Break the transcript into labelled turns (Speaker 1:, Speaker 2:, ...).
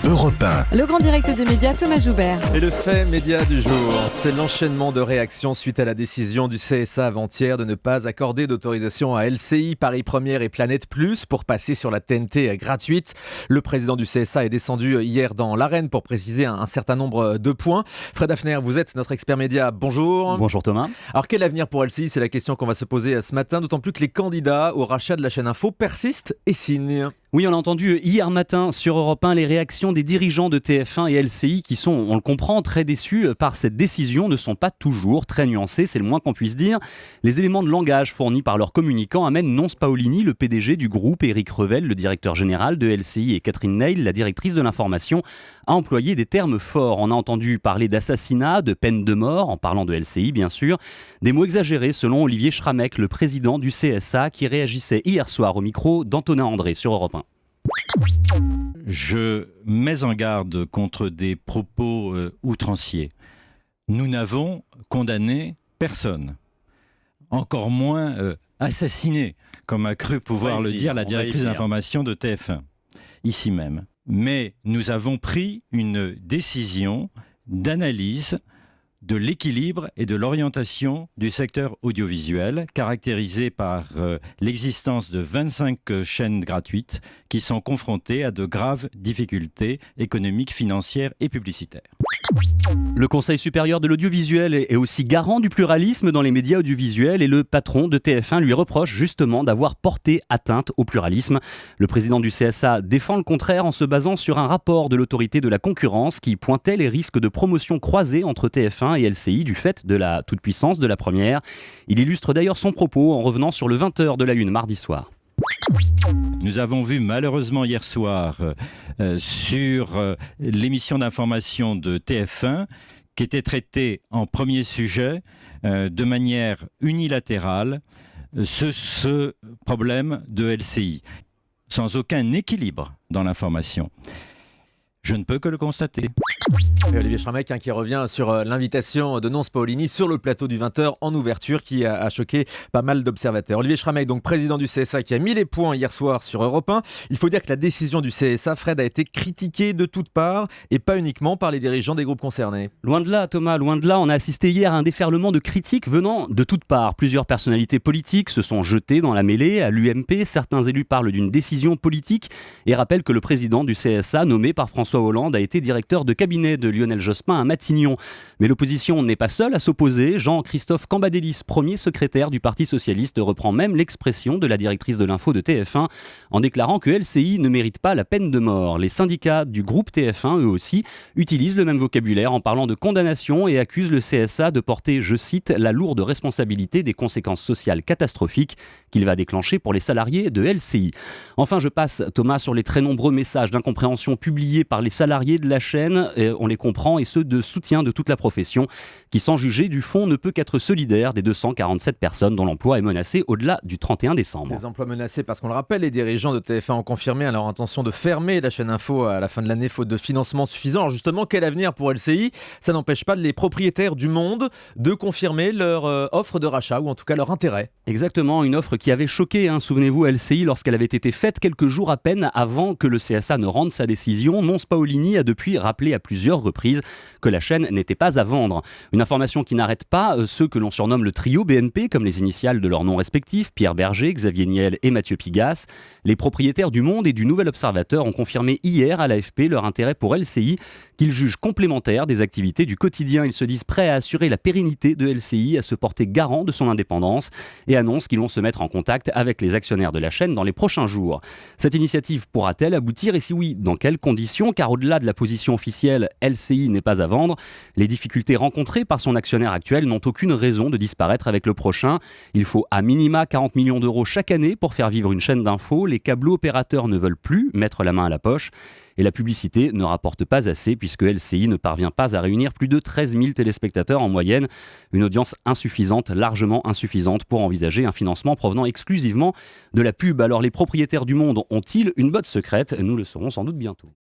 Speaker 1: Europe 1.
Speaker 2: Le grand direct des médias, Thomas Joubert.
Speaker 3: Et le fait média du jour, c'est l'enchaînement de réactions suite à la décision du CSA avant-hier de ne pas accorder d'autorisation à LCI, Paris Première et Planète Plus pour passer sur la TNT gratuite. Le président du CSA est descendu hier dans l'arène pour préciser un certain nombre de points. Fred Hafner, vous êtes notre expert média. Bonjour.
Speaker 4: Bonjour Thomas.
Speaker 3: Alors quel avenir pour LCI? C'est la question qu'on va se poser ce matin, d'autant plus que les candidats au rachat de la chaîne Info persistent et signent.
Speaker 4: Oui, on a entendu hier matin sur Europe 1 les réactions des dirigeants de TF1 et LCI qui sont, on le comprend, très déçus par cette décision, ne sont pas toujours très nuancés, c'est le moins qu'on puisse dire. Les éléments de langage fournis par leurs communicants amènent Nonce Paolini, le PDG du groupe, et Éric Revel, le directeur général de LCI, et Catherine Neil, la directrice de l'information, à employer des termes forts. On a entendu parler d'assassinat, de peine de mort, en parlant de LCI bien sûr, des mots exagérés selon Olivier Schramek, le président du CSA, qui réagissait hier soir au micro d'Antonin André sur Europe 1.
Speaker 5: Je mets en garde contre des propos outranciers. Nous n'avons condamné personne, encore moins assassiné, comme a cru pouvoir le dire la directrice d'information de TF1, ici même. Mais nous avons pris une décision d'analyse de l'équilibre et de l'orientation du secteur audiovisuel, caractérisé par l'existence de 25 chaînes gratuites qui sont confrontées à de graves difficultés économiques, financières et publicitaires.
Speaker 4: Le Conseil supérieur de l'audiovisuel est aussi garant du pluralisme dans les médias audiovisuels et le patron de TF1 lui reproche justement d'avoir porté atteinte au pluralisme. Le président du CSA défend le contraire en se basant sur un rapport de l'autorité de la concurrence qui pointait les risques de promotion croisée entre TF1 et LCI du fait de la toute-puissance de la première. Il illustre d'ailleurs son propos en revenant sur le 20h de la Une mardi soir.
Speaker 5: Nous avons vu malheureusement hier soir sur l'émission d'information de TF1 qui était traitée en premier sujet de manière unilatérale ce problème de LCI, sans aucun équilibre dans l'information. Je ne peux que le constater.
Speaker 3: Et Olivier Schramek qui revient sur l'invitation de Nonce Paolini sur le plateau du 20h en ouverture qui a choqué pas mal d'observateurs. Olivier Schramek, donc président du CSA, qui a mis les points hier soir sur Europe 1. Il faut dire que la décision du CSA, Fred, a été critiquée de toutes parts et pas uniquement par les dirigeants des groupes concernés.
Speaker 4: Loin de là, Thomas, loin de là. On a assisté hier à un déferlement de critiques venant de toutes parts. Plusieurs personnalités politiques se sont jetées dans la mêlée. À l'UMP, certains élus parlent d'une décision politique et rappellent que le président du CSA, nommé par François Hollande, a été directeur de cabinet de Lionel Jospin à Matignon. Mais l'opposition n'est pas seule à s'opposer. Jean-Christophe Cambadélis, premier secrétaire du Parti Socialiste, reprend même l'expression de la directrice de l'info de TF1 en déclarant que LCI ne mérite pas la peine de mort. Les syndicats du groupe TF1, eux aussi, utilisent le même vocabulaire en parlant de condamnation et accusent le CSA de porter, je cite, la lourde responsabilité des conséquences sociales catastrophiques qu'il va déclencher pour les salariés de LCI. Enfin, je passe, Thomas, sur les très nombreux messages d'incompréhension publiés par les salariés de la chaîne, on les comprend, et ceux de soutien de toute la profession, qui sans juger du fond ne peut qu'être solidaire des 247 personnes dont l'emploi est menacé au-delà du 31 décembre.
Speaker 3: Des emplois menacés parce qu'on le rappelle, les dirigeants de TF1 ont confirmé leur intention de fermer la chaîne Info à la fin de l'année faute de financement suffisant. Alors justement, quel avenir pour LCI? Ça n'empêche pas les propriétaires du Monde de confirmer leur offre de rachat, ou en tout cas leur intérêt.
Speaker 4: Exactement, une offre qui avait choqué, souvenez-vous, LCI lorsqu'elle avait été faite quelques jours à peine avant que le CSA ne rende sa décision. Nonce Paolini a depuis rappelé à plusieurs reprises que la chaîne n'était pas à vendre. Une information qui n'arrête pas ceux que l'on surnomme le trio BNP, comme les initiales de leurs noms respectifs, Pierre Berger, Xavier Niel et Mathieu Pigasse. Les propriétaires du Monde et du Nouvel Observateur ont confirmé hier à l'AFP leur intérêt pour LCI, qu'ils jugent complémentaire des activités du quotidien. Ils se disent prêts à assurer la pérennité de LCI, à se porter garant de son indépendance et annoncent qu'ils vont se mettre en contact avec les actionnaires de la chaîne dans les prochains jours. Cette initiative pourra-t-elle aboutir, et si oui, dans quelles conditions? Car au-delà de la position officielle, LCI n'est pas à vendre. Les difficultés rencontrées par son actionnaire actuel n'ont aucune raison de disparaître avec le prochain. Il faut à minima 40 millions d'euros chaque année pour faire vivre une chaîne d'infos. Les câbles opérateurs ne veulent plus mettre la main à la poche. Et la publicité ne rapporte pas assez puisque LCI ne parvient pas à réunir plus de 13 000 téléspectateurs en moyenne. Une audience insuffisante, largement insuffisante pour envisager un financement provenant exclusivement de la pub. Alors les propriétaires du Monde ont-ils une botte secrète? Nous le saurons sans doute bientôt.